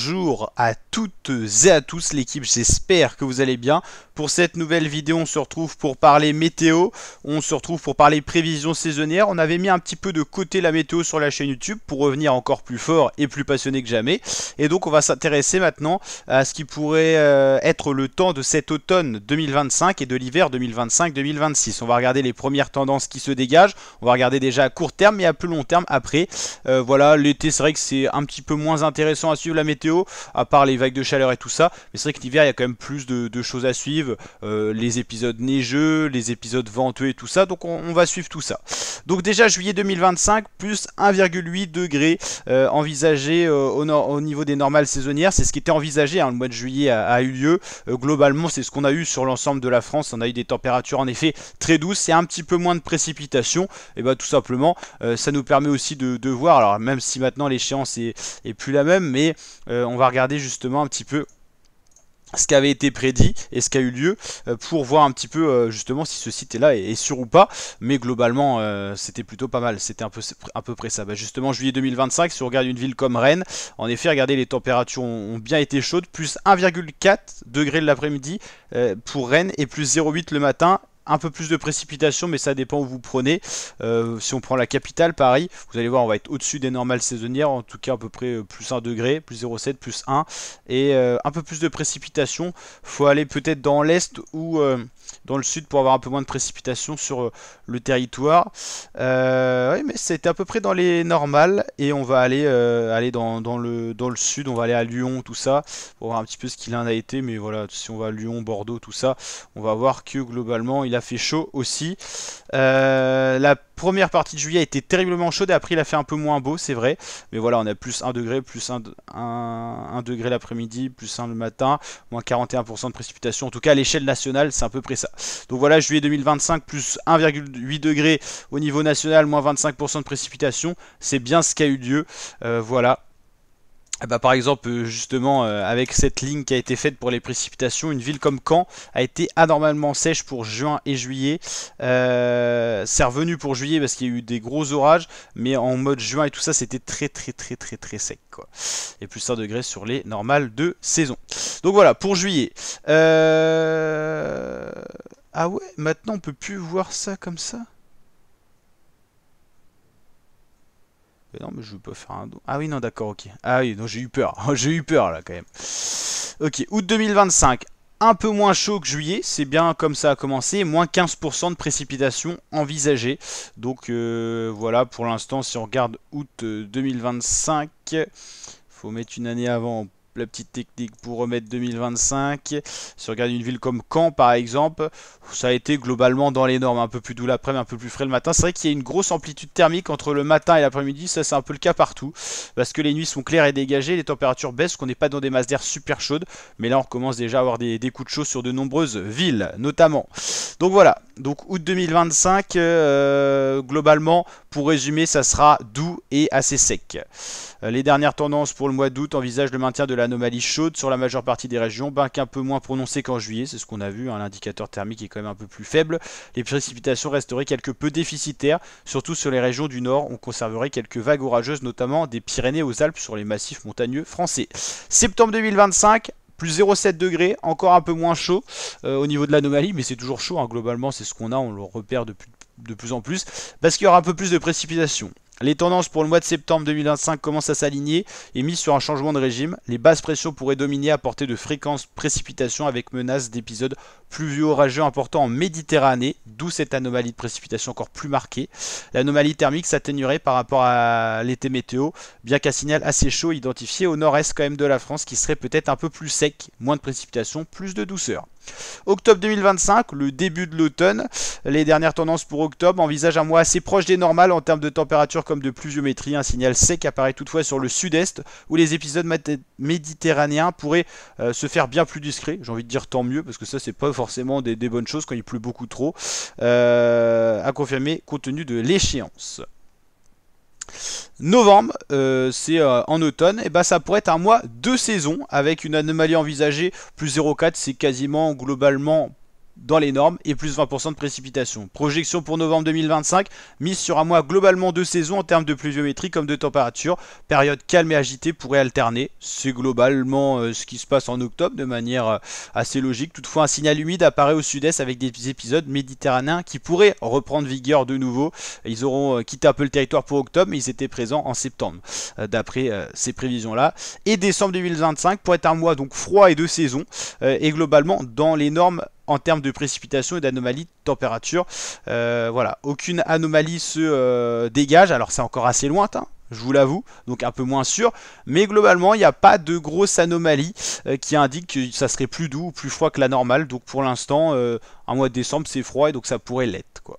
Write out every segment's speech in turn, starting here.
bonjour à toutes et à tous l'équipe, j'espère que vous allez bien. Pour cette nouvelle vidéo, on se retrouve pour parler météo, on se retrouve pour parler prévisions saisonnières. On avait mis un petit peu de côté la météo sur la chaîne YouTube pour revenir encore plus fort et plus passionné que jamais. Et donc on va s'intéresser maintenant à ce qui pourrait être le temps de cet automne 2025 et de l'hiver 2025-2026. On va regarder les premières tendances qui se dégagent, on va regarder déjà à court terme et à plus long terme après. Voilà, l'été c'est vrai que c'est un petit peu moins intéressant à suivre la météo, à part les vagues de chaleur et tout ça, mais c'est vrai que l'hiver il y a quand même plus de choses à suivre, les épisodes neigeux, les épisodes venteux et tout ça, donc on va suivre tout ça. Donc déjà juillet 2025, plus 1,8 degré envisagé au niveau des normales saisonnières, c'est ce qui était envisagé, hein, le mois de juillet a eu lieu, globalement c'est ce qu'on a eu sur l'ensemble de la France, on a eu des températures en effet très douces et un petit peu moins de précipitations, et bah tout simplement ça nous permet aussi de voir, alors même si maintenant l'échéance est plus la même, mais on va regarder justement un petit peu ce qui avait été prédit et ce qui a eu lieu pour voir un petit peu justement si ce site là est sûr ou pas, mais globalement c'était plutôt pas mal, c'était à peu près ça. Bah, justement juillet 2025, si on regarde une ville comme Rennes, en effet regardez les températures ont bien été chaudes, plus 1,4 degrés de l'après-midi pour Rennes et plus 0,8 le matin. Un peu plus de précipitations, mais ça dépend où vous prenez. Si on prend la capitale, pareil, vous allez voir, on va être au-dessus des normales saisonnières, en tout cas à peu près plus 1 degré, plus 0,7, plus 1, et un peu plus de précipitations. Faut aller peut-être dans l'est ou dans le sud pour avoir un peu moins de précipitations sur le territoire. Oui, mais c'était à peu près dans les normales, et on va aller, dans le sud, on va aller à Lyon, tout ça, pour voir un petit peu ce qu'il en a été, mais voilà, si on va à Lyon, Bordeaux, tout ça, on va voir que globalement il a fait chaud aussi. La première partie de juillet a été terriblement chaude et après il a fait un peu moins beau, c'est vrai, mais voilà, on a plus 1 degré, plus 1 degré l'après-midi, plus 1 le matin, moins 41% de précipitation, en tout cas à l'échelle nationale c'est à peu près ça. Donc voilà, juillet 2025, plus 1,8 degré au niveau national, moins 25% de précipitation, c'est bien ce qui a eu lieu. Voilà. Bah, par exemple, justement, avec cette ligne qui a été faite pour les précipitations, une ville comme Caen a été anormalement sèche pour juin et juillet. C'est revenu pour juillet parce qu'il y a eu des gros orages, mais en mode juin et tout ça, c'était très sec, quoi. Et plus 1 degré sur les normales de saison. Donc voilà, pour juillet. Ah ouais, maintenant on peut plus voir ça comme ça. Non, mais je veux pas faire un don. Ah oui, non, d'accord, ok. Ah oui, non, j'ai eu peur. J'ai eu peur là quand même. Ok, août 2025. Un peu moins chaud que juillet, c'est bien comme ça a commencé, moins 15% de précipitations envisagées. Donc voilà, pour l'instant, si on regarde août 2025, faut mettre une année avant la petite technique pour remettre 2025. Si on regarde une ville comme Caen par exemple, ça a été globalement dans les normes, un peu plus doux l'après-midi, un peu plus frais le matin. C'est vrai qu'il y a une grosse amplitude thermique entre le matin et l'après-midi, ça c'est un peu le cas partout, parce que les nuits sont claires et dégagées, les températures baissent, qu'on n'est pas dans des masses d'air super chaudes, mais là on commence déjà à avoir des coups de chaud sur de nombreuses villes notamment. Donc voilà, donc août 2025, globalement, pour résumer, ça sera doux et assez sec. Les dernières tendances pour le mois d'août envisagent le maintien de l'anomalie chaude sur la majeure partie des régions, bien qu'un peu moins prononcé qu'en juillet, c'est ce qu'on a vu, hein, l'indicateur thermique est quand même un peu plus faible. Les précipitations resteraient quelque peu déficitaires, surtout sur les régions du nord, on conserverait quelques vagues orageuses, notamment des Pyrénées aux Alpes sur les massifs montagneux français. Septembre 2025, plus 0,7 degrés, encore un peu moins chaud au niveau de l'anomalie, mais c'est toujours chaud, hein, globalement c'est ce qu'on a, on le repère de plus en plus, parce qu'il y aura un peu plus de précipitations. Les tendances pour le mois de septembre 2025 commencent à s'aligner et misent sur un changement de régime. Les basses pressions pourraient dominer, apporter de fréquentes précipitations avec menace d'épisodes pluvieux orageux importants en Méditerranée, d'où cette anomalie de précipitation encore plus marquée. L'anomalie thermique s'atténuerait par rapport à l'été météo, bien qu'un signal assez chaud identifié au nord-est quand même de la France qui serait peut-être un peu plus sec, moins de précipitations, plus de douceur. Octobre 2025, le début de l'automne. Les dernières tendances pour octobre envisagent un mois assez proche des normales en termes de température comme de pluviométrie. Un signal sec apparaît toutefois sur le sud-est où les épisodes méditerranéens pourraient se faire bien plus discrets. J'ai envie de dire tant mieux parce que ça c'est pas forcément des bonnes choses quand il pleut beaucoup trop. À confirmer compte tenu de l'échéance. Novembre, c'est en automne, et bah ça pourrait être un mois de saison avec une anomalie envisagée, plus 0,4, c'est quasiment globalement dans les normes et plus 20% de précipitations. Projection pour novembre 2025, mise sur un mois globalement de saison en termes de pluviométrie comme de température. Période calme et agitée pourrait alterner. C'est globalement ce qui se passe en octobre de manière assez logique. Toutefois, un signal humide apparaît au sud-est avec des épisodes méditerranéens qui pourraient reprendre vigueur de nouveau. Ils auront quitté un peu le territoire pour octobre, mais ils étaient présents en septembre, d'après ces prévisions-là. Et décembre 2025 pourrait être un mois donc froid et de saison, et globalement dans les normes en termes de précipitations et d'anomalies de température. Voilà, aucune anomalie se dégage. Alors c'est encore assez lointain, je vous l'avoue, donc un peu moins sûr, mais globalement il n'y a pas de grosse anomalie qui indique que ça serait plus doux ou plus froid que la normale. Donc pour l'instant, un mois de décembre c'est froid et donc ça pourrait l'être, quoi.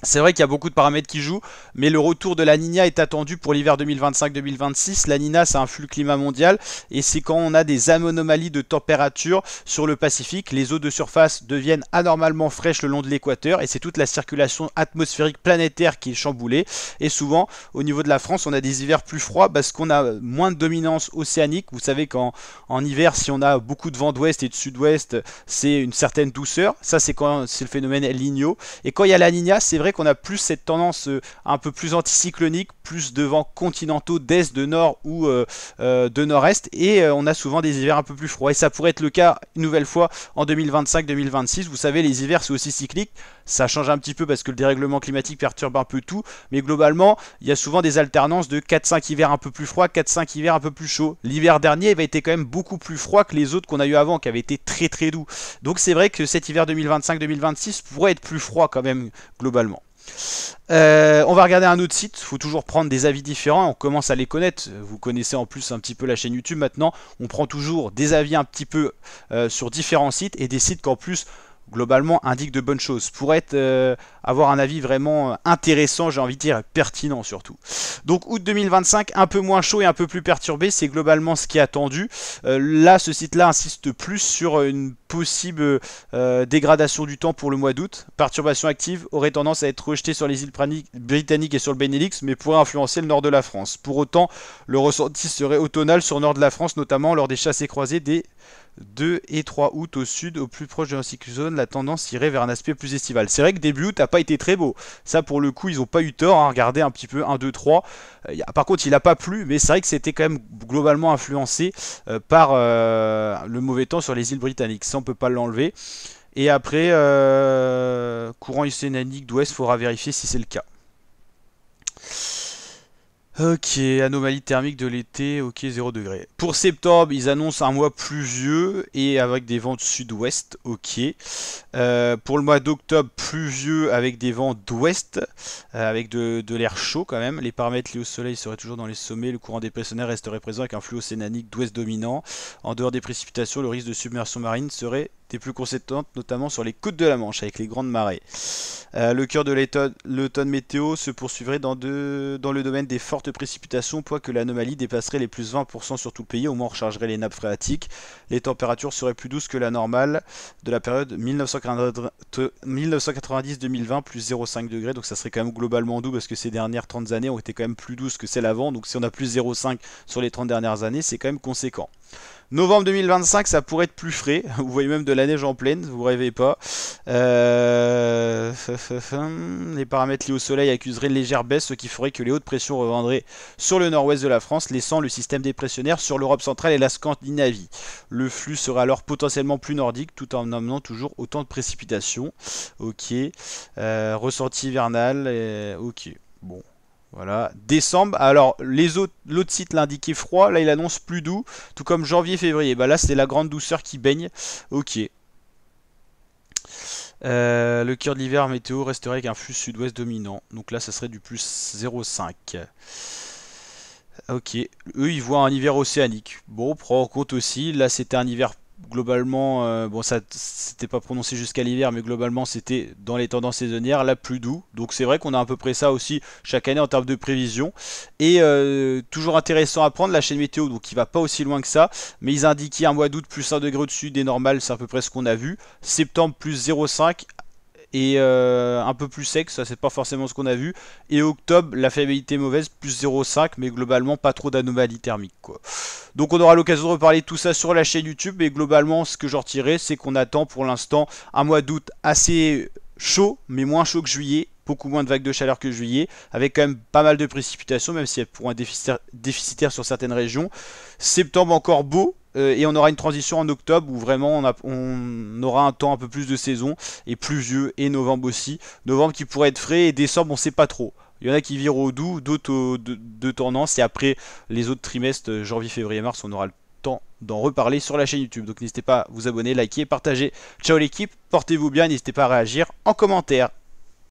C'est vrai qu'il y a beaucoup de paramètres qui jouent, mais le retour de la Niña est attendu pour l'hiver 2025-2026. La Niña, c'est un flux climat mondial, et c'est quand on a des anomalies de température sur le Pacifique. Les eaux de surface deviennent anormalement fraîches le long de l'équateur, et c'est toute la circulation atmosphérique planétaire qui est chamboulée. Et souvent, au niveau de la France, on a des hivers plus froids parce qu'on a moins de dominance océanique. Vous savez qu'en hiver, si on a beaucoup de vent d'ouest et de sud-ouest, c'est une certaine douceur. Ça, c'est quand c'est le phénomène El Niño. Et quand il y a la Niña, c'est vrai qu'on a plus cette tendance un peu plus anticyclonique, plus de vents continentaux d'est, de nord ou de nord-est, et on a souvent des hivers un peu plus froids. Et ça pourrait être le cas une nouvelle fois en 2025-2026. Vous savez, les hivers c'est aussi cyclique, ça change un petit peu parce que le dérèglement climatique perturbe un peu tout, mais globalement il y a souvent des alternances de 4-5 hivers un peu plus froids, 4-5 hivers un peu plus chauds. L'hiver dernier il avait été quand même beaucoup plus froid que les autres qu'on a eu avant, qui avaient été très très doux. Donc c'est vrai que cet hiver 2025-2026 pourrait être plus froid quand même globalement. On va regarder un autre site, il faut toujours prendre des avis différents, on commence à les connaître, vous connaissez en plus un petit peu la chaîne YouTube maintenant, on prend toujours des avis un petit peu sur différents sites, et des sites qu'en plus globalement indiquent de bonnes choses, pour avoir un avis vraiment intéressant, j'ai envie de dire pertinent surtout. Donc août 2025, un peu moins chaud et un peu plus perturbé, c'est globalement ce qui est attendu. Là, ce site-là insiste plus sur une possible dégradation du temps pour le mois d'août. Perturbation active aurait tendance à être rejetée sur les îles britanniques et sur le Benelux, mais pourrait influencer le nord de la France. Pour autant, le ressenti serait automnal sur le nord de la France, notamment lors des chassés croisés des 2 et 3 août au sud, au plus proche de l'anticyclone, la tendance irait vers un aspect plus estival. C'est vrai que début août n'a pas été très beau. Ça, pour le coup, ils n'ont pas eu tort. Hein. Regardez un petit peu 1, 2, 3. Par contre, il n'a pas plu, mais c'est vrai que c'était quand même globalement influencé par le mauvais temps sur les îles britanniques. Ça, on peut pas l'enlever. Et après, courant océanique d'ouest, il faudra vérifier si c'est le cas. Ok, anomalie thermique de l'été, ok, 0 degré. Pour septembre, ils annoncent un mois pluvieux et avec des vents de sud-ouest, ok. Pour le mois d'octobre, pluvieux avec des vents d'ouest, avec de l'air chaud quand même. Les paramètres liés au soleil seraient toujours dans les sommets, le courant dépressionnaire resterait présent avec un flux océanique d'ouest dominant. En dehors des précipitations, le risque de submersion marine serait des plus conséquentes, notamment sur les côtes de la Manche, avec les grandes marées. Le cœur de l'automne météo se poursuivrait dans le domaine des fortes précipitations, point que l'anomalie dépasserait les plus 20% sur tout le pays, au moins on rechargerait les nappes phréatiques. Les températures seraient plus douces que la normale de la période 1990-2020, plus 0,5 degrés, donc ça serait quand même globalement doux, parce que ces dernières 30 années ont été quand même plus douces que celles avant, donc si on a plus 0,5 sur les 30 dernières années, c'est quand même conséquent. Novembre 2025, ça pourrait être plus frais. Vous voyez même de la neige en pleine, vous rêvez pas. Les paramètres liés au soleil accuseraient une légère baisse, ce qui ferait que les hautes pressions reviendraient sur le nord-ouest de la France, laissant le système dépressionnaire sur l'Europe centrale et la Scandinavie. Le flux serait alors potentiellement plus nordique, tout en amenant toujours autant de précipitations. Ok. Ressenti hivernal. Ok. Bon. Voilà, décembre, alors l'autre site l'indiquait froid, là il annonce plus doux, tout comme janvier-février, bah là c'est la grande douceur qui baigne, ok. Le cœur de l'hiver météo resterait avec un flux sud-ouest dominant, donc là ça serait du plus 0,5. Ok, eux ils voient un hiver océanique, bon, prend en compte aussi, là c'était un hiver globalement, bon ça c'était pas prononcé jusqu'à l'hiver, mais globalement c'était dans les tendances saisonnières, là plus doux, donc c'est vrai qu'on a à peu près ça aussi chaque année en termes de prévision, et toujours intéressant à prendre la chaîne météo, donc il va pas aussi loin que ça, mais ils indiquaient un mois d'août plus 1 degré au-dessus des normales, c'est à peu près ce qu'on a vu, septembre plus 0,5, et un peu plus sec, ça c'est pas forcément ce qu'on a vu. Et octobre, la fiabilité mauvaise, plus 0,5, mais globalement pas trop d'anomalies thermiques quoi. Donc on aura l'occasion de reparler de tout ça sur la chaîne YouTube, mais globalement ce que j'en retirerai, c'est qu'on attend pour l'instant un mois d'août assez chaud, mais moins chaud que juillet. Beaucoup moins de vagues de chaleur que juillet, avec quand même pas mal de précipitations, même si elles pourront être déficitaires sur certaines régions. Septembre encore beau, et on aura une transition en octobre où vraiment on aura un temps un peu plus de saison, et pluvieux, et novembre aussi. Novembre qui pourrait être frais, et décembre on sait pas trop. Il y en a qui virent au doux, d'autres de tendance, et après les autres trimestres, janvier, février, mars, on aura le temps d'en reparler sur la chaîne YouTube. Donc n'hésitez pas à vous abonner, liker, partager. Ciao l'équipe, portez-vous bien, n'hésitez pas à réagir en commentaire.